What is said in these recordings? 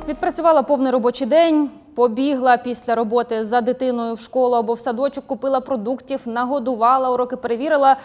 Відпрацювала повний робочий день, побігла після роботи за дитиною в школу або в садочок, купила продуктів, нагодувала, уроки перевірила,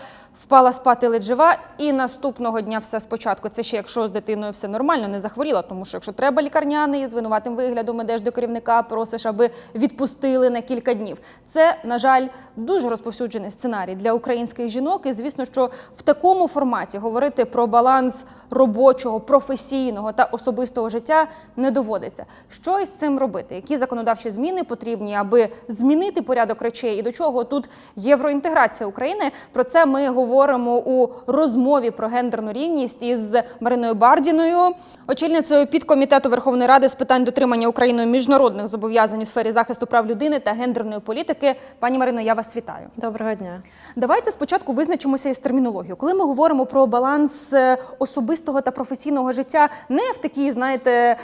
впала спати ледь жива і наступного дня все спочатку. Це ще якщо з дитиною все нормально, не захворіла, тому що якщо треба лікарняний, з винуватим виглядом ідеш до керівника, просиш, аби відпустили на кілька днів. Це, на жаль, дуже розповсюджений сценарій для українських жінок. І, звісно, що в такому форматі говорити про баланс робочого, професійного та особистого життя не доводиться. Що із цим робити? Які законодавчі зміни потрібні, аби змінити порядок речей? І до чого тут євроінтеграція України? Про це ми говоримо у розмові про гендерну рівність із Мариною Бардіною, очільницею підкомітету Верховної Ради з питань дотримання Україною міжнародних зобов'язань у сфері захисту прав людини та гендерної політики. Пані Марино, я вас вітаю. Доброго дня. Давайте спочатку визначимося із термінологією. Коли ми говоримо про баланс особистого та професійного життя, не в такій, знаєте,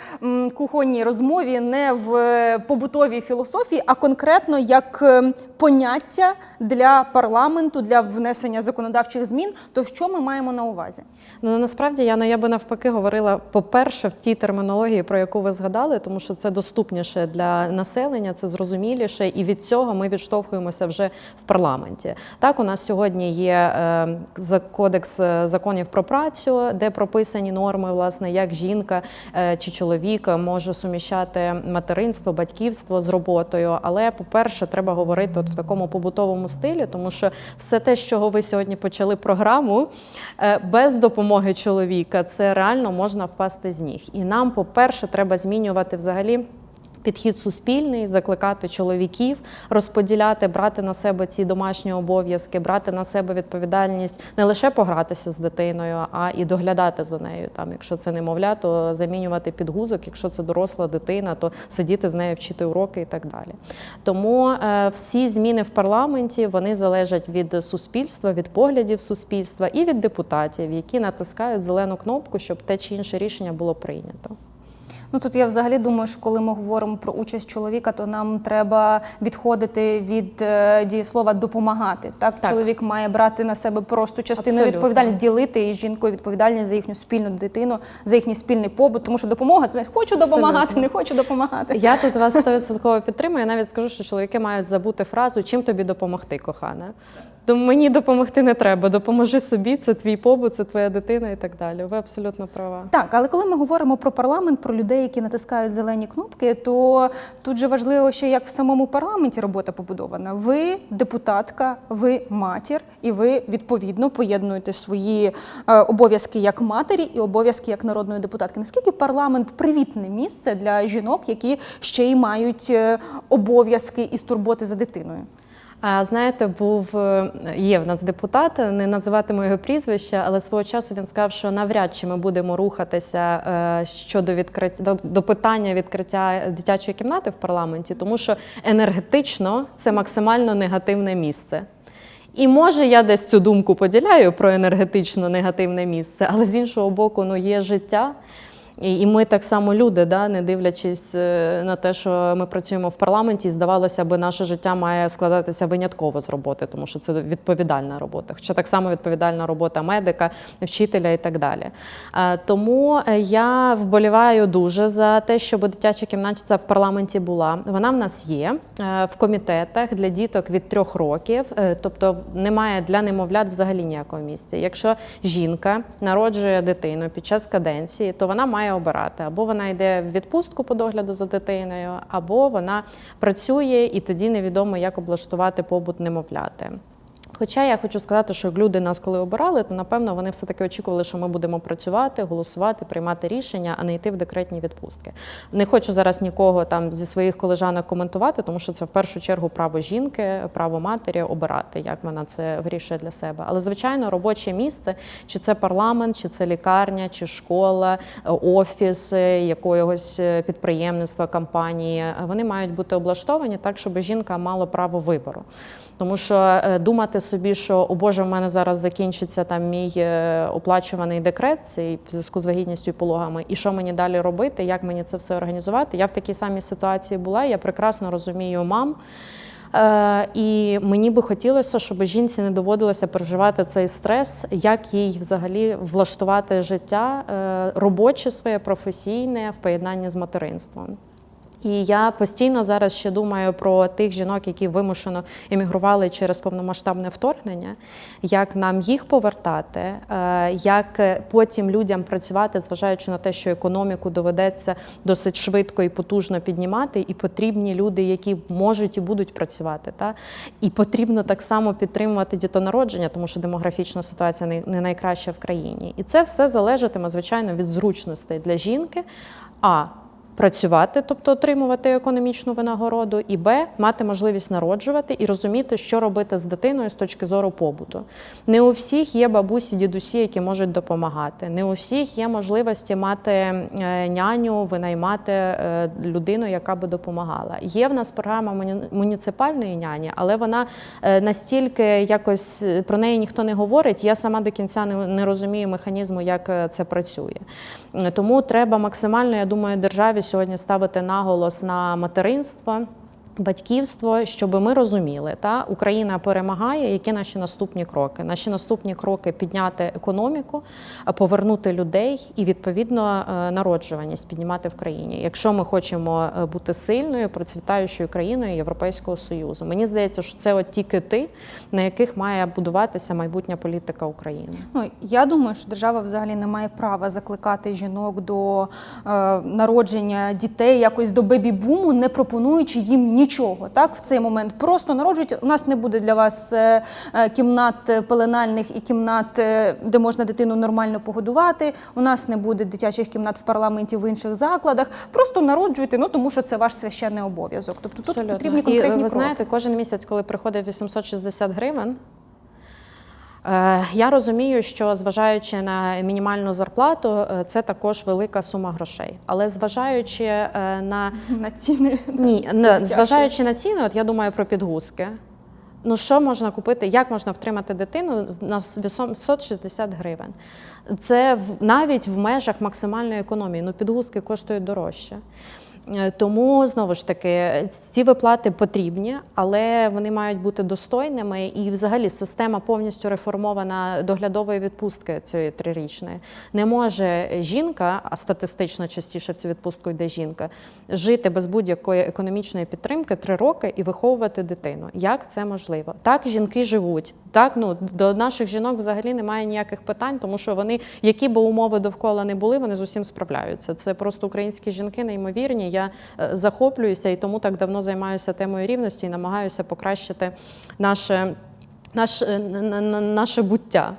кухонній розмові, не в побутовій філософії, а конкретно як поняття для парламенту, для внесення законодавчих змін, то що ми маємо на увазі? Ну, насправді, я би навпаки говорила, по-перше, в тій термінології, про яку ви згадали, тому що це доступніше для населення, це зрозуміліше, і від цього ми відштовхуємося вже в парламенті. Так, у нас сьогодні є кодекс законів про працю, де прописані норми, власне, як жінка чи чоловік може суміщати материнство, батьківство з роботою. Але, по-перше, треба говорити от в такому побутовому стилі, тому що все те, з чого ви сьогодні почали програму, без допомоги чоловіка, це реально можна впасти з ніг. І нам, по-перше, треба змінювати взагалі підхід суспільний, закликати чоловіків, розподіляти, брати на себе ці домашні обов'язки, брати на себе відповідальність не лише погратися з дитиною, а і доглядати за нею. Там, якщо це немовля, то замінювати підгузок, якщо це доросла дитина, то сидіти з нею, вчити уроки і так далі. Тому всі зміни в парламенті, вони залежать від суспільства, від поглядів суспільства і від депутатів, які натискають зелену кнопку, щоб те чи інше рішення було прийнято. Ну, тут я взагалі думаю, що коли ми говоримо про участь чоловіка, то нам треба відходити від дієслова «допомагати». Так? Чоловік має брати на себе просто частину відповідальності, ділити із жінкою відповідальність за їхню спільну дитину, за їхній спільний побут, тому що допомога – це хочу допомагати, не хочу допомагати. Я тут вас 100% підтримую, я навіть скажу, що чоловіки мають забути фразу «чим тобі допомогти, кохана?». Тому мені допомогти не треба, допоможи собі, це твій побут, це твоя дитина і так далі. Ви абсолютно права. Так, але коли ми говоримо про парламент, про людей, які натискають зелені кнопки, то тут же важливо ще, як в самому парламенті робота побудована. Ви депутатка, ви матір, і ви, відповідно, поєднуєте свої обов'язки як матері і обов'язки як народної депутатки. Наскільки парламент привітне місце для жінок, які ще й мають обов'язки із турботи за дитиною? Знаєте, є в нас депутат, не називатиму його прізвище, але свого часу він сказав, що навряд чи ми будемо рухатися щодо до питання відкриття дитячої кімнати в парламенті, тому що енергетично це максимально негативне місце. І може я десь цю думку поділяю про енергетично негативне місце, але з іншого боку, є життя. І ми так само люди, не дивлячись на те, що ми працюємо в парламенті, здавалося б, наше життя має складатися винятково з роботи, тому що це відповідальна робота. Хоча так само відповідальна робота медика, вчителя і так далі. Тому я вболіваю дуже за те, щоб дитяча кімната в парламенті була. Вона в нас є в комітетах для діток від 3 років, тобто немає для немовлят взагалі ніякого місця. Якщо жінка народжує дитину під час каденції, то вона має обирати. Або вона йде в відпустку по догляду за дитиною, або вона працює, і тоді невідомо, як облаштувати побут немовляти. Хоча я хочу сказати, що люди нас коли обирали, то, напевно, вони все-таки очікували, що ми будемо працювати, голосувати, приймати рішення, а не йти в декретні відпустки. Не хочу зараз нікого там зі своїх колежанок коментувати, тому що це в першу чергу право жінки, право матері обирати, як вона це вирішує для себе. Але, звичайно, робоче місце, чи це парламент, чи це лікарня, чи школа, офіс якогось підприємництва, компанії, вони мають бути облаштовані так, щоб жінка мала право вибору. Тому що думати собі, що, о Боже, в мене зараз закінчиться там мій оплачуваний декрет, цей в зв'язку з вагітністю і пологами, і що мені далі робити, як мені це все організувати. Я в такій самій ситуації була, я прекрасно розумію мам, І мені би хотілося, щоб жінці не доводилося переживати цей стрес, як їй взагалі влаштувати життя робоче своє, професійне, в поєднанні з материнством. І я постійно зараз ще думаю про тих жінок, які вимушено емігрували через повномасштабне вторгнення, як нам їх повертати, як потім людям працювати, зважаючи на те, що економіку доведеться досить швидко і потужно піднімати, і потрібні люди, які можуть і будуть працювати. Та? І потрібно так само підтримувати дітонародження, тому що демографічна ситуація не найкраща в країні. І це все залежатиме, звичайно, від зручностей для жінки, працювати, тобто отримувати економічну винагороду, і Б, мати можливість народжувати і розуміти, що робити з дитиною з точки зору побуту. Не у всіх є бабусі, дідусі, які можуть допомагати. Не у всіх є можливості мати няню, винаймати людину, яка би допомагала. Є в нас програма муніципальної няні, але вона настільки якось, про неї ніхто не говорить, я сама до кінця не розумію механізму, як це працює. Тому треба максимально, я думаю, державі сьогодні ставити наголос на материнство, батьківство, щоб ми розуміли, Україна перемагає, які наші наступні кроки. Наші наступні кроки – підняти економіку, повернути людей і, відповідно, народжуваність піднімати в країні. Якщо ми хочемо бути сильною, процвітаючою країною Європейського Союзу. Мені здається, що це от ті кити, на яких має будуватися майбутня політика України. Я думаю, що держава взагалі не має права закликати жінок до народження дітей, якось до бебі-буму, не пропонуючи їм нічого, в цей момент. Просто народжують, у нас не буде для вас кімнат пеленальних і кімнат, де можна дитину нормально погодувати, у нас не буде дитячих кімнат в парламенті, в інших закладах. Просто народжуйте, тому що це ваш священний обов'язок. Тобто тут Абсолютно. потрібні конкретні кроки. І ви знаєте, кожен місяць, коли приходить 860 гривень, я розумію, що зважаючи на мінімальну зарплату, це також велика сума грошей. Але зважаючи на ціни. Ні, зважаючи на ціни, от я думаю про підгузки. Що можна купити, як можна втримати дитину на 860 гривень? Це навіть в межах максимальної економії. Підгузки коштують дорожче. Тому, знову ж таки, ці виплати потрібні, але вони мають бути достойними. І взагалі система повністю реформована доглядової відпустки цієї 3-річної. Не може жінка, а статистично частіше в цю відпустку йде жінка, жити без будь-якої економічної підтримки 3 роки і виховувати дитину. Як це можливо? Так жінки живуть. Так, до наших жінок взагалі немає ніяких питань, тому що вони, які б умови довкола не були, вони з усім справляються. Це просто українські жінки неймовірні. Я захоплююся і тому так давно займаюся темою рівності і намагаюся покращити наше буття.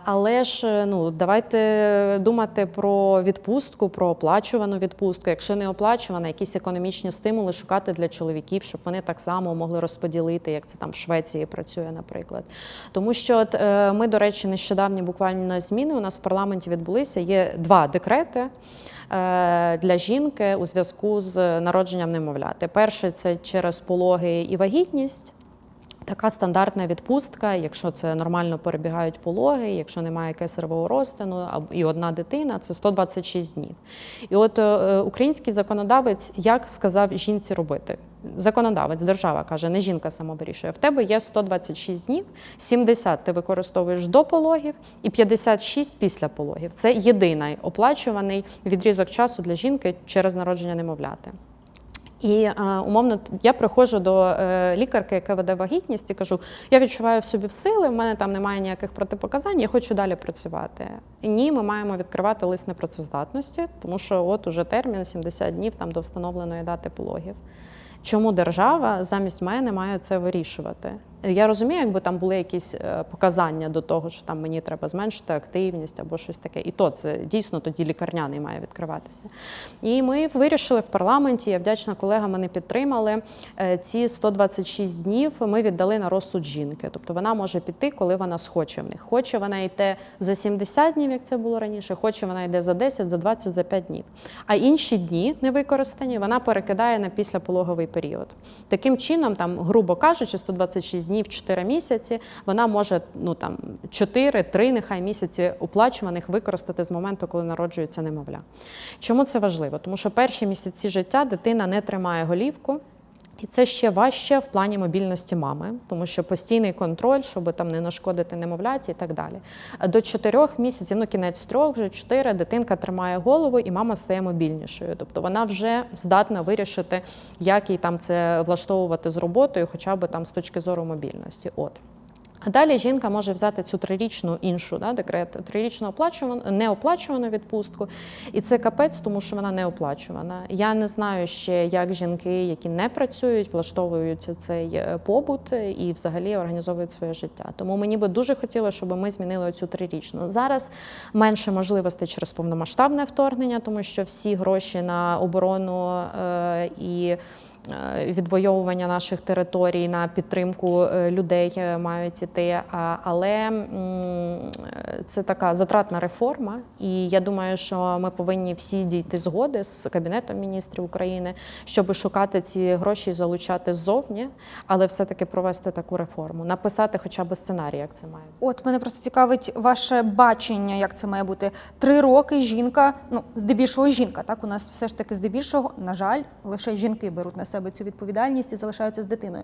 Але ж давайте думати про відпустку, про оплачувану відпустку. Якщо не оплачувана, якісь економічні стимули шукати для чоловіків, щоб вони так само могли розподілити, як це там в Швеції працює, наприклад. Тому що ми, до речі, нещодавні буквально зміни у нас в парламенті відбулися. Є 2 декрети для жінки у зв'язку з народженням немовляти. Перший – це через пологи і вагітність. Така стандартна відпустка, якщо це нормально перебігають пологи, якщо немає кесаревого розтину і одна дитина, це 126 днів. І от український законодавець як сказав жінці робити? Законодавець, держава каже, не жінка сама вирішує. В тебе є 126 днів, 70 ти використовуєш до пологів і 56 після пологів. Це єдиний оплачуваний відрізок часу для жінки через народження немовляти. І умовно я приходжу до лікарки, яка веде вагітність, і кажу, я відчуваю в собі сили, в мене там немає ніяких протипоказань, я хочу далі працювати. Ні, ми маємо відкривати лист непрацездатності, тому що от уже термін 70 днів там до встановленої дати пологів. Чому держава замість мене має це вирішувати? Я розумію, якби там були якісь показання до того, що там мені треба зменшити активність або щось таке. І то це дійсно тоді лікарняний має відкриватися. І ми вирішили в парламенті, я вдячна колегам, мене підтримали, ці 126 днів ми віддали на розсуд жінки. Тобто вона може піти, коли вона схоче в них. Хоче вона йти за 70 днів, як це було раніше, хоче вона йде за 10, за 20, за 5 днів. А інші дні невикористані вона перекидає на післяпологовий період. Таким чином, там, грубо кажучи, 126 днів, 4 місяці, вона може 4-3 нехай місяці оплачуваних використати з моменту, коли народжується немовля. Чому це важливо? Тому що перші місяці життя дитина не тримає голівку, І це ще важче в плані мобільності мами, тому що постійний контроль, щоб там не нашкодити немовляті і так далі. До 4 місяців, ну кінець 3, вже 4, дитинка тримає голову і мама стає мобільнішою. Тобто вона вже здатна вирішити, як їй там це влаштовувати з роботою, хоча б там з точки зору мобільності. От. А далі жінка може взяти цю 3-річну іншу, декрет, 3-річну неоплачувану відпустку. І це капець, тому що вона неоплачувана. Я не знаю ще, як жінки, які не працюють, влаштовують цей побут і взагалі організовують своє життя. Тому мені би дуже хотілося, щоб ми змінили цю 3-річну. Зараз менше можливостей через повномасштабне вторгнення, тому що всі гроші на оборону і відвоювання наших територій, на підтримку людей мають іти. Але це така затратна реформа, і я думаю, що ми повинні всі дійти згоди з Кабінетом міністрів України, щоб шукати ці гроші і залучати ззовні, але все-таки провести таку реформу, написати хоча б сценарій, як це має бути. От мене просто цікавить ваше бачення, як це має бути. 3 роки жінка, ну, здебільшого жінка, так, у нас все ж таки здебільшого, на жаль, лише жінки беруть на себе цю відповідальність і залишаються з дитиною.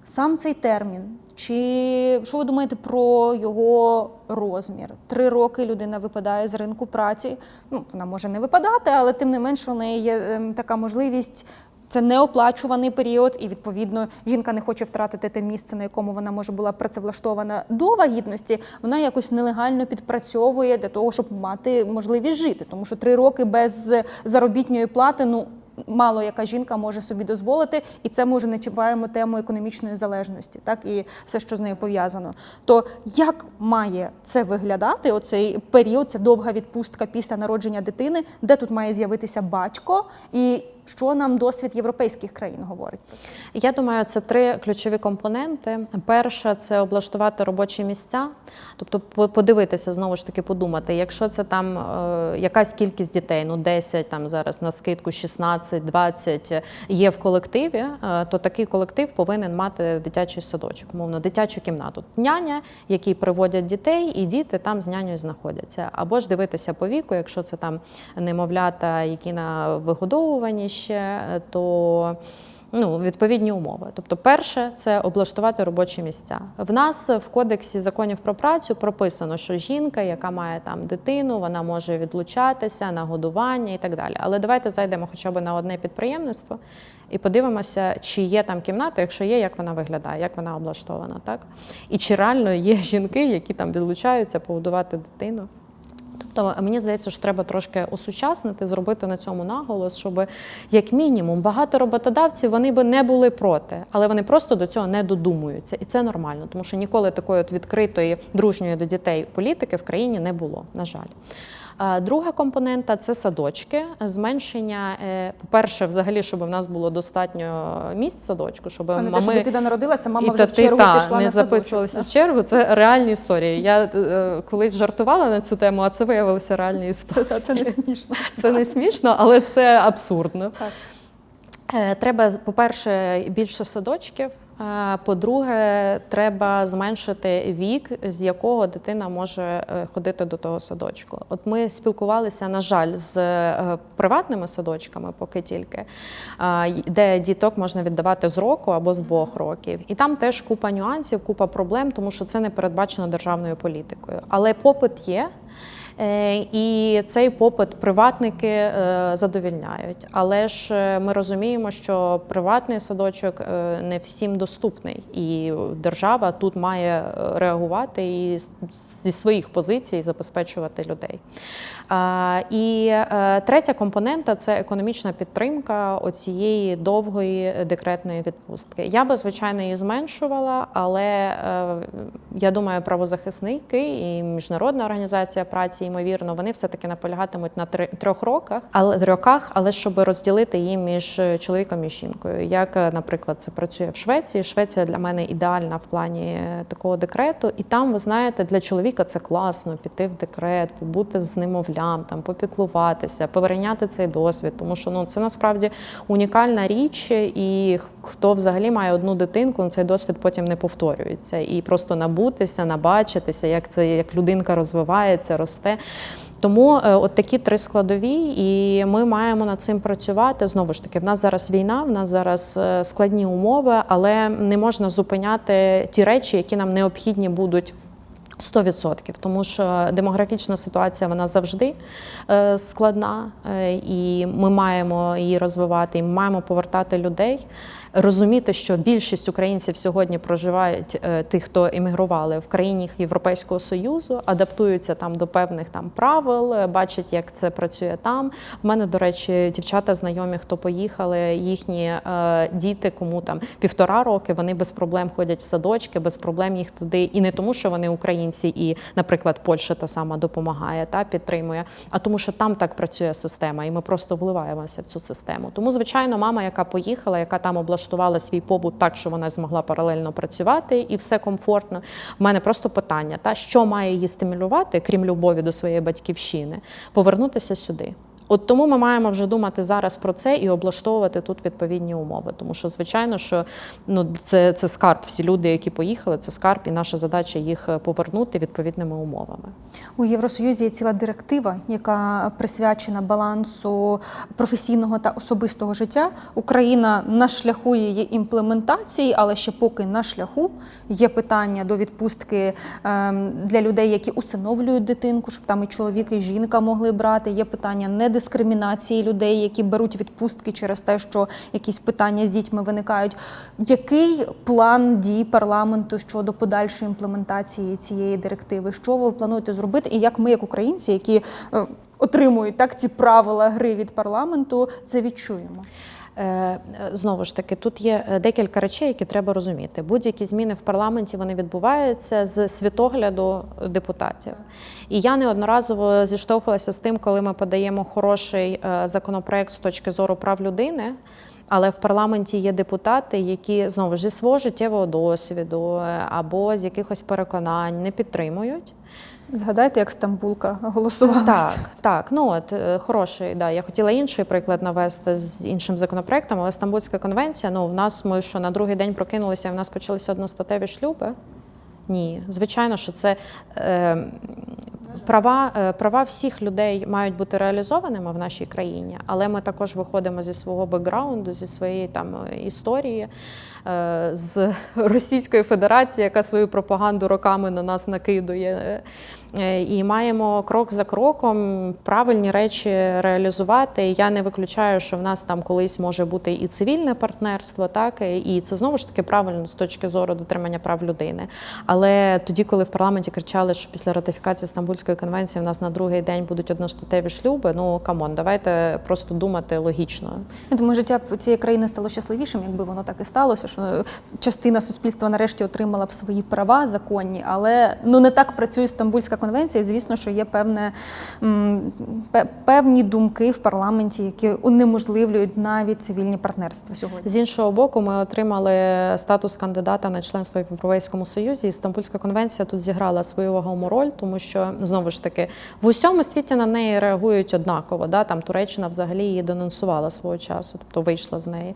Сам цей термін, чи що ви думаєте про його розмір? 3 роки людина випадає з ринку праці, ну, вона може не випадати, але тим не менше у неї є така можливість. Це неоплачуваний період, і, відповідно, жінка не хоче втратити те місце, на якому вона, може, була працевлаштована до вагітності, вона якось нелегально підпрацьовує для того, щоб мати можливість жити. Тому що 3 роки без заробітної плати, ну, мало яка жінка може собі дозволити, і це ми вже не чіпаємо тему економічної залежності, так, і все, що з нею пов'язано. То як має це виглядати, оцей період, ця довга відпустка після народження дитини, де тут має з'явитися батько, і що нам досвід європейських країн говорить? Я думаю, це 3 ключові компоненти. Перша – це облаштувати робочі місця, тобто подивитися, знову ж таки подумати, якщо це там якась кількість дітей, ну 10, там зараз на скидку 16, 20 є в колективі, то такий колектив повинен мати дитячий садочок, умовно, дитячу кімнату. Няня, які приводять дітей, і діти там з нянею знаходяться. Або ж дивитися по віку, якщо це там немовлята, які на вигодовуванні ще, то відповідні умови. Тобто перше – це облаштувати робочі місця. В нас в Кодексі законів про працю прописано, що жінка, яка має там дитину, вона може відлучатися на годування і так далі. Але давайте зайдемо хоча б на одне підприємництво і подивимося, чи є там кімната, якщо є, як вона виглядає, як вона облаштована, так? І чи реально є жінки, які там відлучаються погодувати дитину. Тобто, мені здається, що треба трошки осучаснити, зробити на цьому наголос, щоб, як мінімум, багато роботодавців, вони би не були проти, але вони просто до цього не додумуються. І це нормально, тому що ніколи такої от відкритої, дружньої до дітей політики в країні не було, на жаль. Друга компонента – це садочки, зменшення, по-перше, взагалі, щоб у нас було достатньо місць в садочку, щоб а не мами... те, щоб дитина народилася, мама вже в тати, чергу пішла на садочок. не записувалися в чергу, це реальні історії. Я колись жартувала на цю тему, а це виявилося реальні історії. Це не смішно. Це не смішно, але це абсурдно. Так. Треба, по-перше, більше садочків. По-друге, треба зменшити вік, з якого дитина може ходити до того садочку. От ми спілкувалися, на жаль, з приватними садочками, поки тільки, де діток можна віддавати з року або з 2 років. І там теж купа нюансів, купа проблем, тому що це не передбачено державною політикою. Але попит є. І цей попит приватники задовільняють. Але ж ми розуміємо, що приватний садочок не всім доступний. І держава тут має реагувати і зі своїх позицій забезпечувати людей. І третя компонента – це економічна підтримка оцієї довгої декретної відпустки. Я би, звичайно, її зменшувала, але я думаю, правозахисники і Міжнародна організація праці, ймовірно, вони все-таки наполягатимуть на 3 роках, але щоб розділити її між чоловіком і жінкою. Як, наприклад, це працює в Швеції. Швеція для мене ідеальна в плані такого декрету. І там, ви знаєте, для чоловіка це класно піти в декрет, побути з немовлям, там, попіклуватися, перейняти цей досвід. Тому що це насправді унікальна річ, і хто взагалі має одну дитинку, цей досвід потім не повторюється. І просто набутися, набачитися, як людинка розвивається, росте. Тому от такі 3 складові, і ми маємо над цим працювати. Знову ж таки, в нас зараз війна, в нас зараз складні умови, але не можна зупиняти ті речі, які нам необхідні будуть 100%, тому що демографічна ситуація, вона завжди складна, і ми маємо її розвивати, і ми маємо повертати людей, розуміти, що більшість українців сьогодні проживають, тих, хто емігрували в країнах Європейського Союзу, адаптуються там до певних там правил, бачать, як це працює там. В мене, до речі, дівчата знайомі, хто поїхали, їхні діти, кому там 1,5 роки, вони без проблем ходять в садочки, без проблем їх туди. І не тому, що вони українці і, наприклад, Польща та сама допомагає, та підтримує, а тому, що там так працює система, і ми просто вливаємося в цю систему. Тому, звичайно, мама, яка поїхала, яка там облаштувала свій побут так, що вона змогла паралельно працювати і все комфортно. У мене просто питання, що має її стимулювати, крім любові до своєї батьківщини, повернутися сюди. От тому ми маємо вже думати зараз про це і облаштовувати тут відповідні умови. Тому що, звичайно, що це скарб. Всі люди, які поїхали, це скарб, і наша задача їх повернути відповідними умовами. У Євросоюзі є ціла директива, яка присвячена балансу професійного та особистого життя. Україна на шляху її імплементації, але ще поки на шляху. Є питання до відпустки для людей, які усиновлюють дитинку, щоб там і чоловік, і жінка могли брати. Є питання недискримінації людей, які беруть відпустки через те, що якісь питання з дітьми виникають. Який план дій парламенту щодо подальшої імплементації цієї директиви? Що ви плануєте зробити? І як ми, як українці, які отримують ці правила гри від парламенту, це відчуємо? Знову ж таки, тут є декілька речей, які треба розуміти. Будь-які зміни в парламенті, вони відбуваються з світогляду депутатів. І я неодноразово зіштовхувалася з тим, коли ми подаємо хороший законопроект з точки зору прав людини, але в парламенті є депутати, які, знову ж, зі свого життєвого досвіду або з якихось переконань не підтримують. Згадайте, як Стамбулка голосувалася. Так. Хороший, я хотіла інший приклад навести з іншим законопроектом, але Стамбульська конвенція, в нас ми на другий день прокинулися, і в нас почалися одностатеві шлюби. Ні, звичайно, що це права всіх людей мають бути реалізованими в нашій країні, але ми також виходимо зі свого бекграунду, зі своєї історії, з Російської Федерації, яка свою пропаганду роками на нас накидує. І маємо крок за кроком правильні речі реалізувати. Я не виключаю, що в нас там колись може бути і цивільне партнерство, і це знову ж таки правильно з точки зору дотримання прав людини. Але тоді, коли в парламенті кричали, що після ратифікації Стамбульської конвенції в нас на другий день будуть одностатеві шлюби, камон, давайте просто думати логічно. Я думаю, життя цієї країни стало щасливішим, якби воно так і сталося, що частина суспільства нарешті отримала б свої права законні, але не так працює Стамбульська конвенція. Звісно, що є певні думки в парламенті, які унеможливлюють навіть цивільні партнерства сьогодні. З іншого боку, ми отримали статус кандидата на членство в Європейському Союзі, і Стамбульська конвенція тут зіграла свою вагому роль, тому що, знову ж таки, в усьому світі на неї реагують однаково. Там Туреччина взагалі її денонсувала свого часу, тобто вийшла з неї.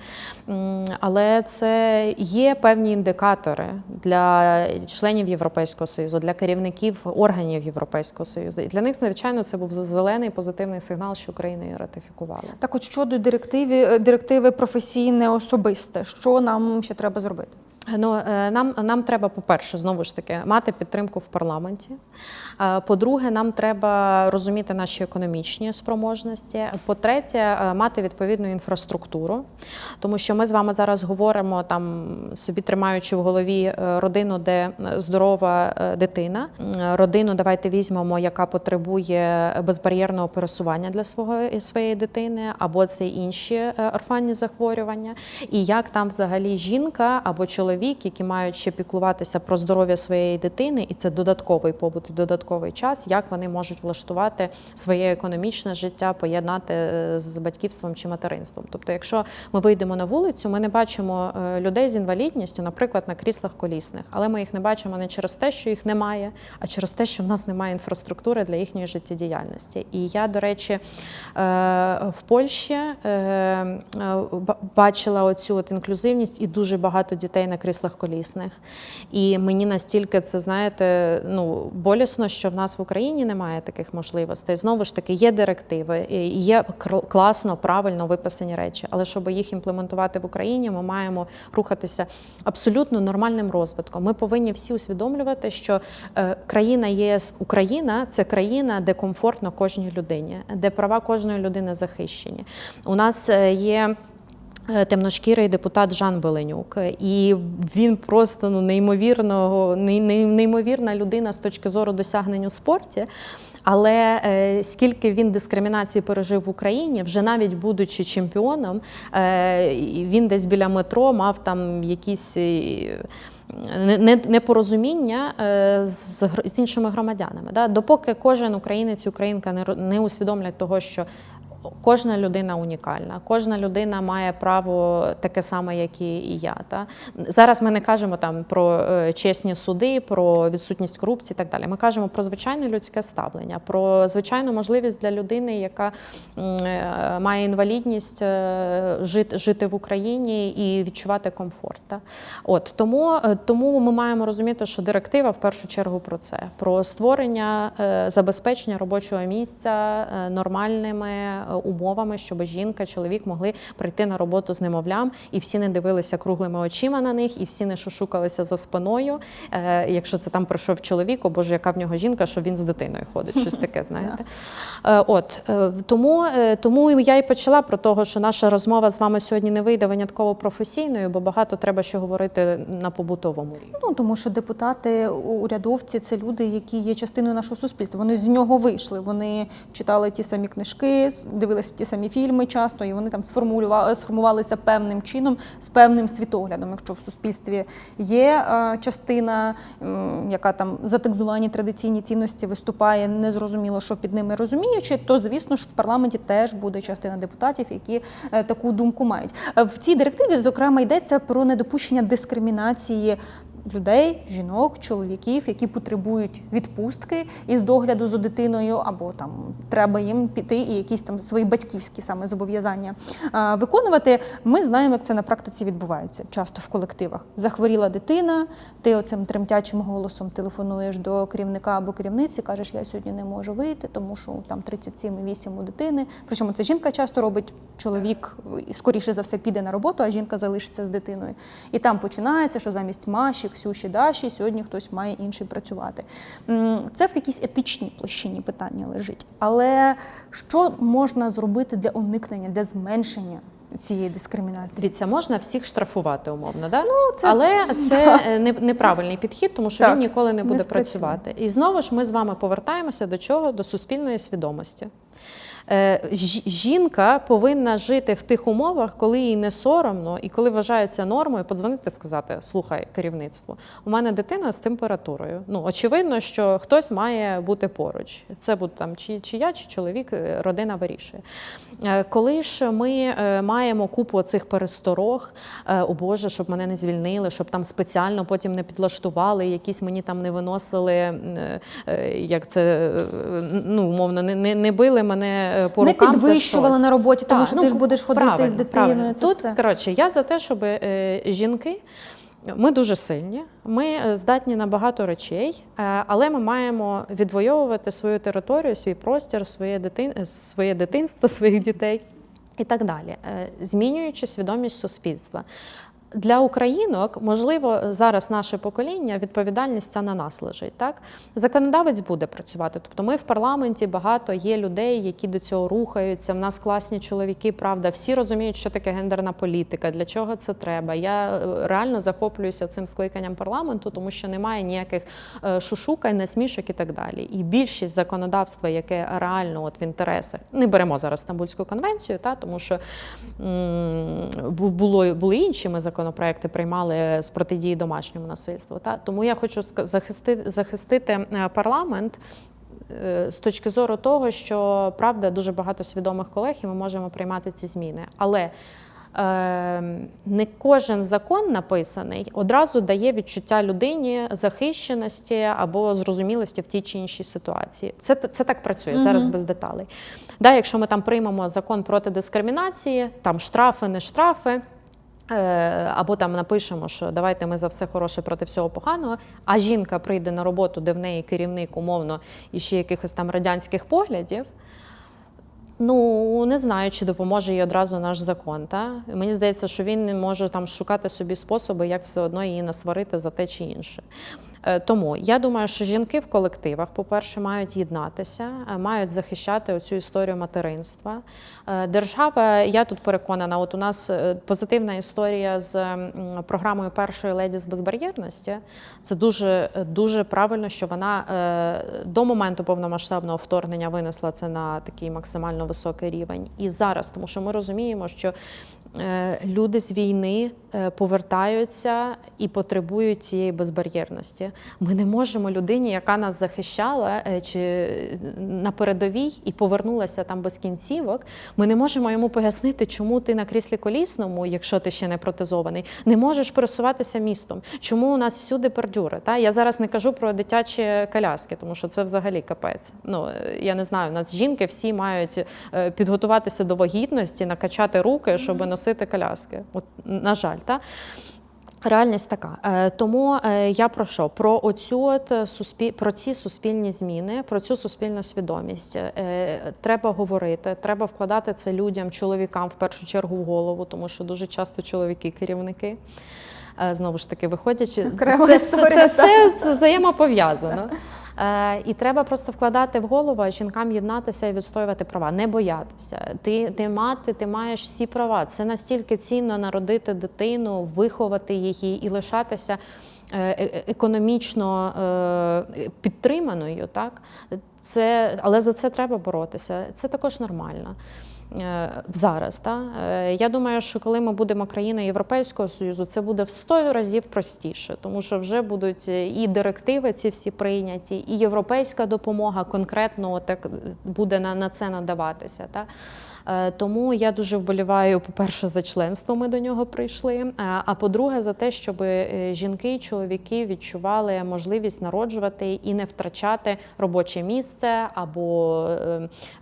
Але це є певні індикатори для членів Європейського Союзу, для керівників органів Європейського Союзу. І для них, звичайно, це був зелений позитивний сигнал, що Україна її ратифікувала. Так от щодо директиви професійне особисте, що нам ще треба зробити? Нам треба, по-перше, знову ж таки, мати підтримку в парламенті. По-друге, нам треба розуміти наші економічні спроможності. По-третє, мати відповідну інфраструктуру. Тому що ми з вами зараз говоримо, собі тримаючи в голові родину, де здорова дитина. Родину, давайте візьмемо, яка потребує безбар'єрного пересування для своєї дитини, або це інші орфанні захворювання. І як там взагалі жінка або чоловік, які мають ще піклуватися про здоров'я своєї дитини, і це додатковий побут і додатковий час, як вони можуть влаштувати своє економічне життя, поєднати з батьківством чи материнством. Тобто, якщо ми вийдемо на вулицю, ми не бачимо людей з інвалідністю, наприклад, на кріслах колісних, але ми їх не бачимо не через те, що їх немає, а через те, що в нас немає інфраструктури для їхньої життєдіяльності. І я, до речі, в Польщі бачила оцю інклюзивність, і дуже багато дітей на кріслах колісних. І мені настільки це, знаєте, болісно, що в нас в Україні немає таких можливостей. Знову ж таки, є директиви, є класно, правильно виписані речі, але щоб їх імплементувати в Україні, ми маємо рухатися абсолютно нормальним розвитком. Ми повинні всі усвідомлювати, що країна ЄС, Україна – це країна, де комфортно кожній людині, де права кожної людини захищені. У нас є темношкірий депутат Жан Беленюк, і він просто неймовірна людина з точки зору досягнень у спорті. Але скільки він дискримінації пережив в Україні, вже навіть будучи чемпіоном, він десь біля метро мав там якісь непорозуміння з іншими громадянами. Допоки кожен українець і українка не усвідомлять того, що кожна людина унікальна, кожна людина має право таке саме, як і я. Зараз ми не кажемо там про чесні суди, про відсутність корупції і так далі. Ми кажемо про звичайне людське ставлення, про звичайну можливість для людини, яка має інвалідність, жити в Україні і відчувати комфорт. Тому ми маємо розуміти, що директива в першу чергу про це, про створення, забезпечення робочого місця нормальними умовами, щоб жінка, чоловік могли прийти на роботу з немовлям, і всі не дивилися круглими очима на них, і всі не шушукалися за спиною. Якщо це там прийшов чоловік, о Боже, яка в нього жінка, що він з дитиною ходить, щось таке, знаєте. Тому я і почала про того, що наша розмова з вами сьогодні не вийде винятково професійною, бо багато треба ще говорити на побутовому рівні. Тому що депутати, урядовці – це люди, які є частиною нашого суспільства. Вони з нього вийшли, вони читали ті самі книжки, дивилися ті самі фільми часто, і вони там сформувалися певним чином, з певним світоглядом. Якщо в суспільстві є частина, яка там за так звані традиційні цінності виступає, незрозуміло, що під ними розуміючи, то, звісно ж, в парламенті теж буде частина депутатів, які таку думку мають. В цій директиві, зокрема, йдеться про недопущення дискримінації людей, жінок, чоловіків, які потребують відпустки із догляду за дитиною, або там треба їм піти і якісь там свої батьківські саме зобов'язання виконувати. Ми знаємо, як це на практиці відбувається часто в колективах. Захворіла дитина, ти оцим тремтячим голосом телефонуєш до керівника або керівниці, кажеш, я сьогодні не можу вийти, тому що там 37,8 у дитини. Причому це жінка часто робить, чоловік скоріше за все піде на роботу, а жінка залишиться з дитиною. І там починається, що замість Маші, Ксюші, Даші сьогодні хтось має інший працювати. Це в якійсь етичній площині питання лежить. Але що можна зробити для уникнення, для зменшення цієї дискримінації? Дивіться, можна всіх штрафувати умовно, да? Але це неправильний підхід, тому що він ніколи не буде працювати. І знову ж ми з вами повертаємося до чого? До суспільної свідомості. Жінка повинна жити в тих умовах, коли їй не соромно і коли вважається нормою подзвонити і сказати: слухай, керівництво, у мене дитина з температурою. Очевидно, що хтось має бути поруч. Це буде там чи я, чи чоловік, родина вирішує. Коли ж ми маємо купу цих пересторог, о Боже, щоб мене не звільнили, щоб там спеціально потім не підлаштували, якісь мені там не виносили, як це, умовно, не били мене по рукам за щось. Не підвищували на роботі, тому що ти ж будеш ходити з дитиною. Тут, коротше, я за те, щоб жінки, ми дуже сильні, ми здатні на багато речей, але ми маємо відвоювати свою територію, свій простір, своє дитинство, своїх дітей і так далі, змінюючи свідомість суспільства. Для українок, можливо, зараз наше покоління, відповідальність ця на нас лежить. Так? Законодавець буде працювати. Тобто ми в парламенті, багато є людей, які до цього рухаються. В нас класні чоловіки, правда. Всі розуміють, що таке гендерна політика, для чого це треба. Я реально захоплююся цим скликанням парламенту, тому що немає ніяких шушукань, насмішок і так далі. І більшість законодавства, яке реально в інтересах, не беремо зараз Стамбульську конвенцію, тому що були інші законопроекти приймали з протидії домашньому насильству. Тому я хочу захистити парламент з точки зору того, що, правда, дуже багато свідомих колег, і ми можемо приймати ці зміни. Але не кожен закон написаний одразу дає відчуття людині захищеності або зрозумілості в тій чи іншій ситуації. Це так працює, зараз без деталей. Якщо ми там приймемо закон проти дискримінації, там штрафи, не штрафи, Або там напишемо, що давайте ми за все хороше проти всього поганого, а жінка прийде на роботу, де в неї керівник умовно і ще якихось там радянських поглядів, ну, не знаю, чи допоможе їй одразу наш закон. Та? Мені здається, що він не може там шукати собі способи, як все одно її насварити за те чи інше. Тому я думаю, що жінки в колективах, по-перше, мають єднатися, мають захищати оцю історію материнства. Держава, я тут переконана, от у нас позитивна історія з програмою першої леді з безбар'єрності. Це дуже правильно, що вона до моменту повномасштабного вторгнення винесла це на такий максимально високий рівень. І зараз, тому що ми розуміємо, що люди з війни повертаються і потребують цієї безбар'єрності. Ми не можемо людині, яка нас захищала чи на передовій і повернулася там без кінцівок, ми не можемо йому пояснити, чому ти на кріслі колісному, якщо ти ще не протезований, не можеш пересуватися містом. Чому у нас всюди бордюри? Та? Я зараз не кажу про дитячі коляски, тому що це взагалі капець. Ну, я не знаю, у нас жінки всі мають підготуватися до вагітності, накачати руки, щоб носити коляски. От, на жаль, та? Реальність така. Тому я про що? Про ці суспільні зміни, про цю суспільну свідомість. Треба говорити, треба вкладати це людям, чоловікам в першу чергу в голову, тому що дуже часто чоловіки керівники. Знову ж таки, виходячи, це все взаємопов'язано. І треба просто вкладати в голову, жінкам єднатися і відстоювати права, не боятися. Ти мати, ти маєш всі права. Це настільки цінно народити дитину, виховати її і лишатися економічно підтриманою. Так? Але за це треба боротися. Це також нормально. Зараз. Та? Я думаю, що коли ми будемо країною Європейського Союзу, це буде в 100 разів простіше, тому що вже будуть і директиви ці всі прийняті, і європейська допомога конкретно так буде на це надаватися. Та? Тому я дуже вболіваю, по-перше, за членство, ми до нього прийшли, а по-друге, за те, щоб жінки і чоловіки відчували можливість народжувати і не втрачати робоче місце або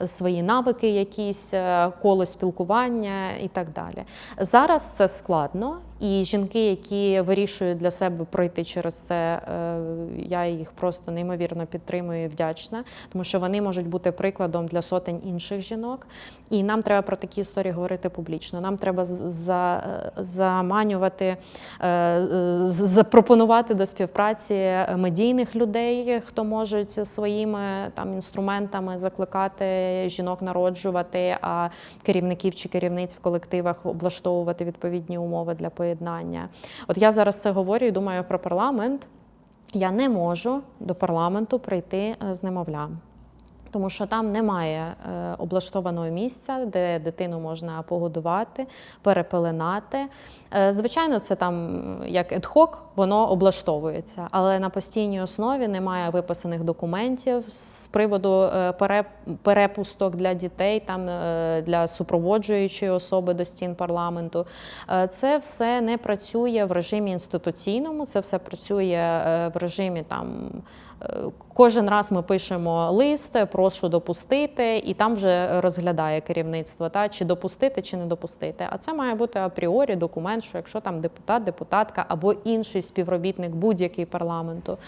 свої навики якісь, коло спілкування і так далі. Зараз це складно, і жінки, які вирішують для себе пройти через це, я їх просто неймовірно підтримую і вдячна, тому що вони можуть бути прикладом для сотень інших жінок. І нам треба про такі історії говорити публічно. Нам треба заманювати, запропонувати до співпраці медійних людей, хто можуть своїми там інструментами закликати жінок народжувати, а керівників чи керівниць в колективах облаштовувати відповідні умови для поєднання. От я зараз це говорю і думаю про парламент. Я не можу до парламенту прийти з немовлям. Тому що там немає облаштованого місця, де дитину можна погодувати, перепеленати. Звичайно, це там як ед-хок, воно облаштовується, але на постійній основі немає виписаних документів з приводу перепусток для дітей, там, для супроводжуючої особи до стін парламенту. Це все не працює в режимі інституційному, це все працює в режимі там. Кожен раз ми пишемо лист, прошу допустити, і там вже розглядає керівництво, та, чи допустити, чи не допустити. А це має бути апріорі документ, що якщо там депутат, депутатка або інший співробітник будь-який парламенту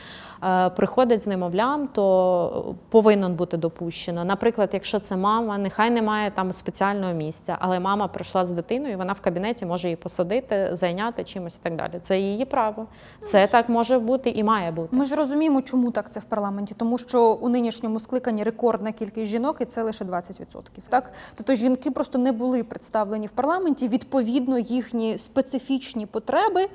приходить з немовлям, то повинен бути допущено. Наприклад, якщо це мама, нехай немає там спеціального місця, але мама прийшла з дитиною, і вона в кабінеті може її посадити, зайняти чимось і так далі. Це її право. Це так може бути і має бути. Ми ж розуміємо, чому так це в парламенті, тому що у нинішньому скликанні рекордна кількість жінок, і це лише 20%. Так? Тобто жінки просто не були представлені в парламенті, відповідно їхні специфічні потреби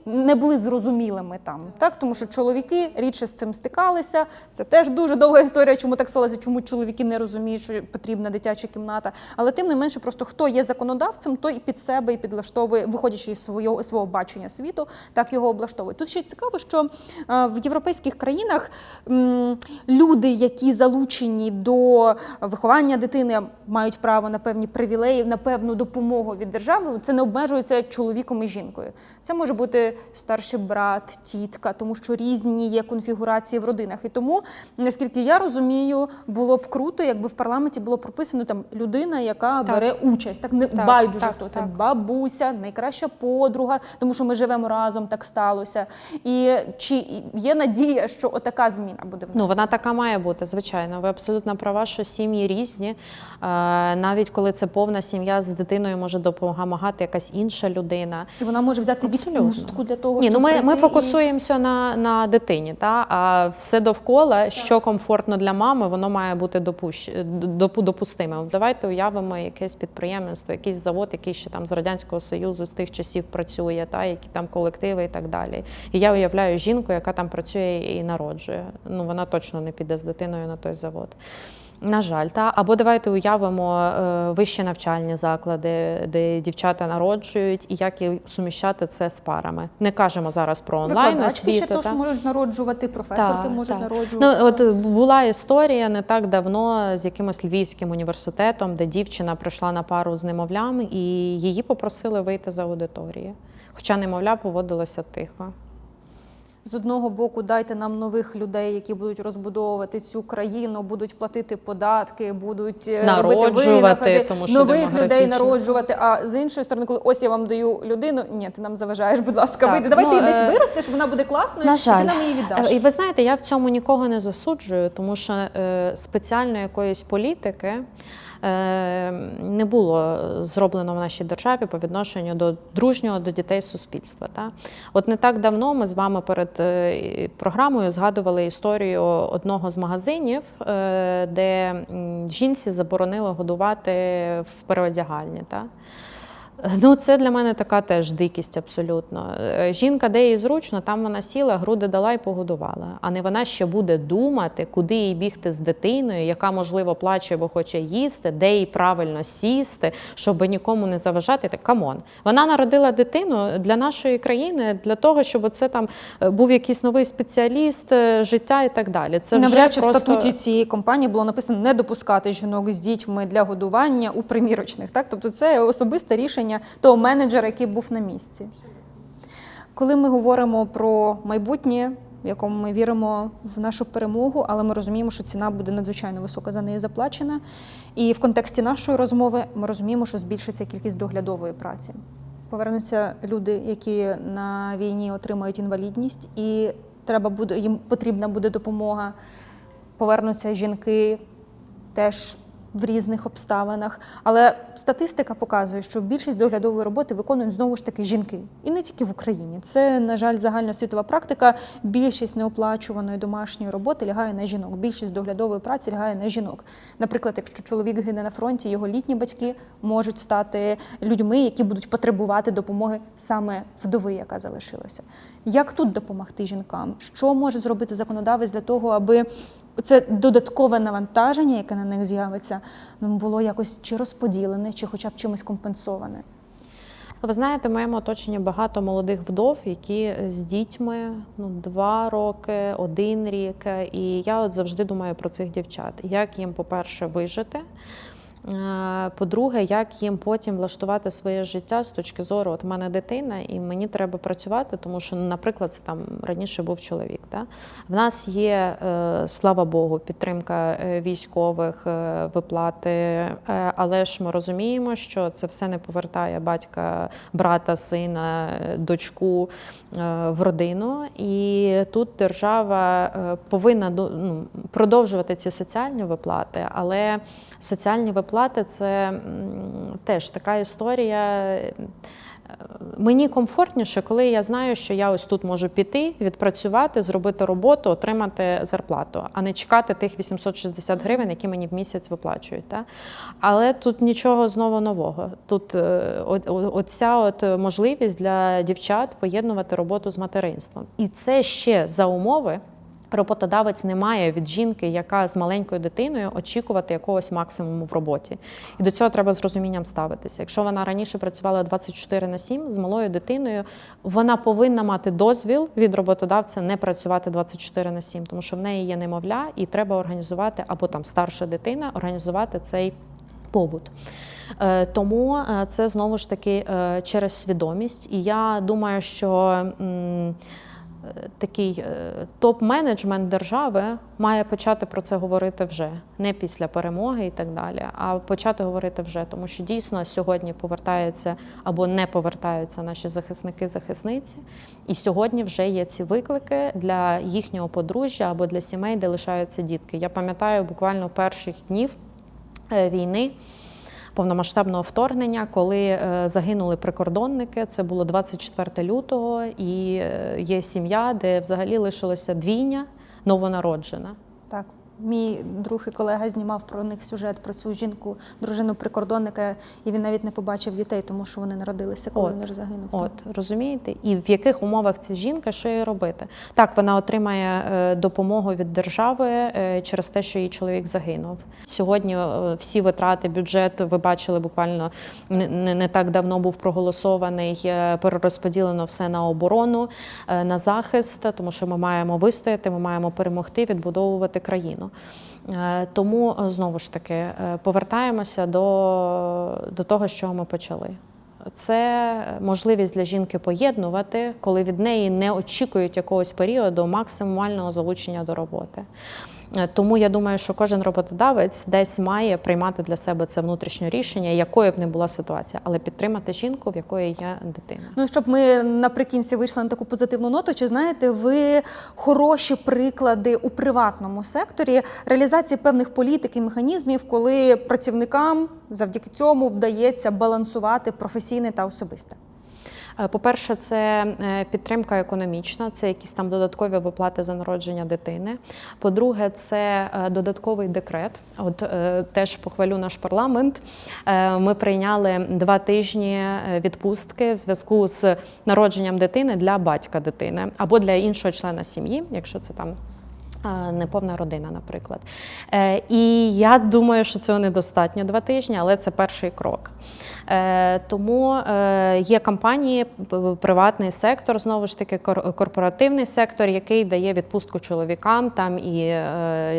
не були зрозумілими там. Так? Тому що чоловіки рідше з цим стикалися, це теж дуже довга історія, чому так сталося, чому чоловіки не розуміють, що потрібна дитяча кімната. Але тим не менше, просто хто є законодавцем, той і під себе, і підлаштовує, виходячи із свого бачення світу, так його облаштовує. Тут ще й цікаво, що в європейських країнах люди, які залучені до виховання дитини, мають право на певні привілеї, на певну допомогу від держави. Це не обмежується чоловіком і жінкою. Це може бути старший брат, тітка, тому що різні є конфігурації в родинах. І тому, наскільки я розумію, було б круто, якби в парламенті було прописано там людина, яка бере участь. Так не байдуже, хто це бабуся, найкраща подруга, тому що ми живемо разом, так сталося. І чи є надія, що отака зміна буде в нас? Ну, вона така має бути, звичайно. Ви абсолютно права, що сім'ї різні. Навіть коли це повна сім'я, з дитиною може допомагати якась інша людина. І вона може взяти відпустку для того, щоб щоб ми фокусуємося на дитині, а все довкола, що комфортно для мами, воно має бути допустимим. Давайте уявимо якесь підприємство, якийсь завод, який ще там з Радянського Союзу, з тих часів працює, які там колективи і так далі. І я уявляю жінку, яка там працює і народжує. Ну, вона точно не піде з дитиною на той завод. На жаль, або давайте уявимо вищі навчальні заклади, де дівчата народжують, і як суміщати це з парами. Не кажемо зараз про онлайн-освіту. Ще теж можуть народжувати, професорки можуть народжувати. Ну, от була історія не так давно з якимось Львівським університетом, де дівчина прийшла на пару з немовлям, і її попросили вийти з аудиторії. Хоча немовля поводилося тихо. З одного боку, дайте нам нових людей, які будуть розбудовувати цю країну, будуть платити податки, будуть народжувати, тому що нових людей народжувати. А з іншої сторони, коли ось я вам даю людину, ні, ти нам заважаєш, будь ласка, вийди. Давай ти десь виростеш, вона буде класною, і ти нам її віддаш. І ви знаєте, я в цьому нікого не засуджую, тому що спеціально якоїсь політики не було зроблено в нашій державі по відношенню до дружнього до дітей суспільства. От не так давно ми з вами перед програмою згадували історію одного з магазинів, де жінці заборонили годувати в переодягальні. Ну, це для мене така теж дикість абсолютно. Жінка, де їй зручно, там вона сіла, груди дала і погодувала. А не вона ще буде думати, куди їй бігти з дитиною, яка, можливо, плаче, бо хоче їсти, де їй правильно сісти, щоб нікому не заважати. Так, камон. Вона народила дитину для нашої країни, для того, щоб це там був якийсь новий спеціаліст, життя і так далі. Це навряд чи в статуті цієї компанії було написано не допускати жінок з дітьми для годування у примірочних. Так? Тобто це особисте рішення того менеджера, який був на місці. Коли ми говоримо про майбутнє, в якому ми віримо в нашу перемогу, але ми розуміємо, що ціна буде надзвичайно висока за неї заплачена. І в контексті нашої розмови ми розуміємо, що збільшиться кількість доглядової праці. Повернуться люди, які на війні отримають інвалідність, і їм потрібна буде допомога. Повернуться жінки теж в різних обставинах. Але статистика показує, що більшість доглядової роботи виконують знову ж таки жінки. І не тільки в Україні. Це, на жаль, загальносвітова практика. Більшість неоплачуваної домашньої роботи лягає на жінок. Більшість доглядової праці лягає на жінок. Наприклад, якщо чоловік гине на фронті, його літні батьки можуть стати людьми, які будуть потребувати допомоги саме вдови, яка залишилася. Як тут допомогти жінкам? Що може зробити законодавець для того, аби це додаткове навантаження, яке на них з'явиться, було якось чи розподілене, чи хоча б чимось компенсоване? Ви знаєте, в моєму оточенні багато молодих вдов, які з дітьми 2 роки, 1 рік. І я от завжди думаю про цих дівчат. Як їм, по-перше, вижити, по-друге, як їм потім влаштувати своє життя з точки зору, от в мене дитина, і мені треба працювати, тому що, наприклад, це там раніше був чоловік. В нас є, слава Богу, підтримка військових, виплати, але ж ми розуміємо, що це все не повертає батька, брата, сина, дочку в родину. І тут держава повинна продовжувати ці соціальні виплати, але соціальні виплати – це теж така історія. Мені комфортніше, коли я знаю, що я ось тут можу піти, відпрацювати, зробити роботу, отримати зарплату, а не чекати тих 860 гривень, які мені в місяць виплачують. Але тут нічого знову нового. Тут оця можливість для дівчат поєднувати роботу з материнством. І це ще за умови, роботодавець не має від жінки, яка з маленькою дитиною, очікувати якогось максимуму в роботі. І до цього треба з розумінням ставитися. Якщо вона раніше працювала 24/7 з малою дитиною, вона повинна мати дозвіл від роботодавця не працювати 24/7, тому що в неї є немовля, і треба організувати, або там старша дитина, організувати цей побут. Тому це знову ж таки через свідомість. І я думаю, що такий топ-менеджмент держави має почати про це говорити вже, не після перемоги і так далі, а почати говорити вже, тому що дійсно сьогодні повертаються або не повертаються наші захисники-захисниці, і сьогодні вже є ці виклики для їхнього подружжя або для сімей, де лишаються дітки. Я пам'ятаю буквально перших днів війни, повномасштабного вторгнення, коли загинули прикордонники, це було 24 лютого, і є сім'я, де взагалі лишилося двійня новонароджена. Так, мій друг і колега знімав про них сюжет, про цю жінку, дружину прикордонника, і він навіть не побачив дітей, тому що вони народилися, коли він вже загинув. Розумієте? І в яких умовах ця жінка, що їй робити? Так, вона отримає допомогу від держави через те, що її чоловік загинув. Сьогодні всі витрати, бюджет, ви бачили, буквально не так давно був проголосований, перерозподілено все на оборону, на захист, тому що ми маємо вистояти, ми маємо перемогти, відбудовувати країну. Тому, знову ж таки, повертаємося до того, з чого ми почали. Це можливість для жінки поєднувати, коли від неї не очікують якогось періоду максимального залучення до роботи. Тому я думаю, що кожен роботодавець десь має приймати для себе це внутрішнє рішення, якою б не була ситуація, але підтримати жінку, в якої є дитина. Ну і щоб ми наприкінці вийшли на таку позитивну ноту, чи знаєте ви хороші приклади у приватному секторі реалізації певних політик і механізмів, коли працівникам завдяки цьому вдається балансувати професійне та особисте? По-перше, це підтримка економічна, це якісь там додаткові виплати за народження дитини. По-друге, це додатковий декрет. Теж похвалю наш парламент. Ми прийняли 2 тижні відпустки в зв'язку з народженням дитини для батька дитини або для іншого члена сім'ї, якщо це там неповна родина, наприклад. І я думаю, що цього недостатньо 2 тижні, але це перший крок. Тому є компанії, приватний сектор, знову ж таки корпоративний сектор, який дає відпустку чоловікам, там і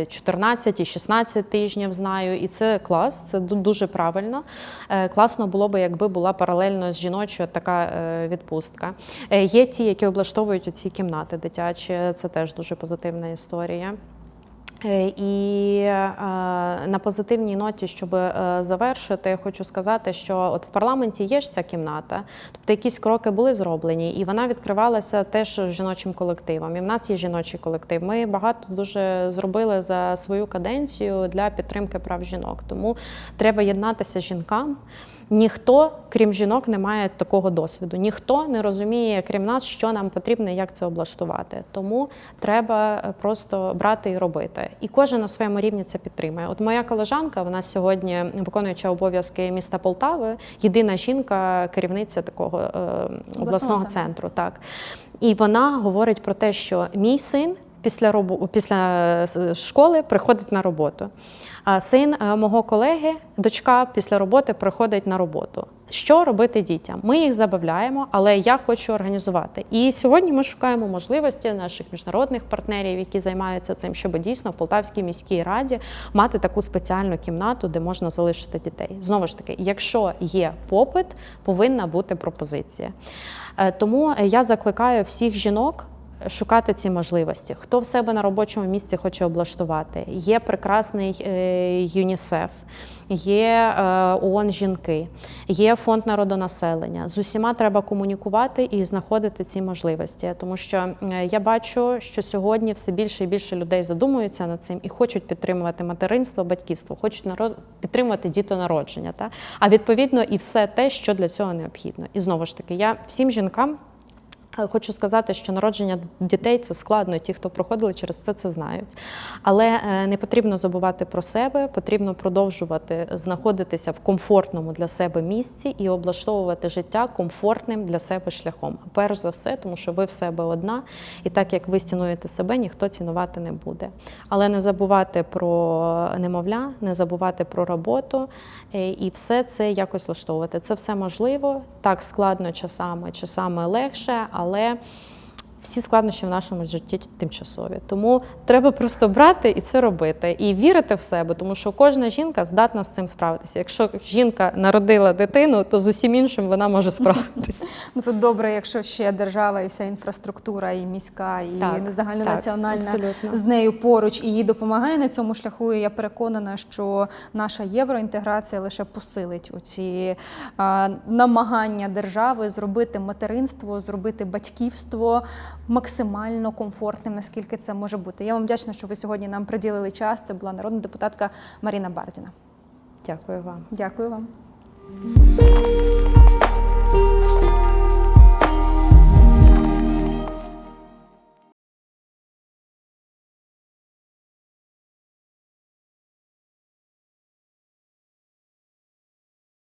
14, і 16 тижнів, знаю, і це клас, це дуже правильно. Класно було б, якби була паралельно з жіночою така відпустка. Є ті, які облаштовують оці кімнати дитячі, це теж дуже позитивна історія. І на позитивній ноті, щоб завершити, я хочу сказати, що от в парламенті є ж ця кімната, тобто якісь кроки були зроблені, і вона відкривалася теж жіночим колективом. І в нас є жіночий колектив. Ми багато дуже зробили за свою каденцію для підтримки прав жінок, тому треба єднатися жінкам. Ніхто, крім жінок, не має такого досвіду. Ніхто не розуміє, крім нас, що нам потрібно і як це облаштувати. Тому треба просто брати і робити. І кожен на своєму рівні це підтримує. От моя колежанка, вона сьогодні виконуюча обов'язки міста Полтави, єдина жінка, керівниця такого обласного центру. Так. І вона говорить про те, що мій син після школи приходить на роботу. А син мого колеги, дочка після роботи приходить на роботу. Що робити дітям? Ми їх забавляємо, але я хочу організувати. І сьогодні ми шукаємо можливості наших міжнародних партнерів, які займаються цим, щоб дійсно в Полтавській міській раді мати таку спеціальну кімнату, де можна залишити дітей. Знову ж таки, якщо є попит, повинна бути пропозиція. Тому я закликаю всіх жінок шукати ці можливості. Хто в себе на робочому місці хоче облаштувати. Є прекрасний ЮНІСЕФ, є ООН «Жінки», є фонд народонаселення. З усіма треба комунікувати і знаходити ці можливості. Тому що я бачу, що сьогодні все більше і більше людей задумуються над цим і хочуть підтримувати материнство, батьківство, хочуть підтримувати дітонародження. А відповідно і все те, що для цього необхідно. І знову ж таки, я всім жінкам Хочу сказати, що народження дітей – це складно, ті, хто проходили через це знають. Але не потрібно забувати про себе, потрібно продовжувати знаходитися в комфортному для себе місці і облаштовувати життя комфортним для себе шляхом. Перш за все, тому що ви в себе одна, і так як ви цінуєте себе, ніхто цінувати не буде. Але не забувати про немовля, не забувати про роботу і все це якось влаштовувати. Це все можливо, так складно часами легше, але всі складнощі в нашому житті тимчасові. Тому треба просто брати і це робити. І вірити в себе, тому що кожна жінка здатна з цим справитися. Якщо жінка народила дитину, то з усім іншим вона може справитися. Ну, тут добре, якщо ще держава і вся інфраструктура, і міська, і загальнонаціональна абсолютно. з нею поруч, і їй допомагає на цьому шляху. І я переконана, що наша євроінтеграція лише посилить оці намагання держави зробити материнство, зробити батьківство максимально комфортним, наскільки це може бути. Я вам вдячна, що ви сьогодні нам приділили час. Це була народна депутатка Маріна Бардіна. Дякую вам. Дякую вам.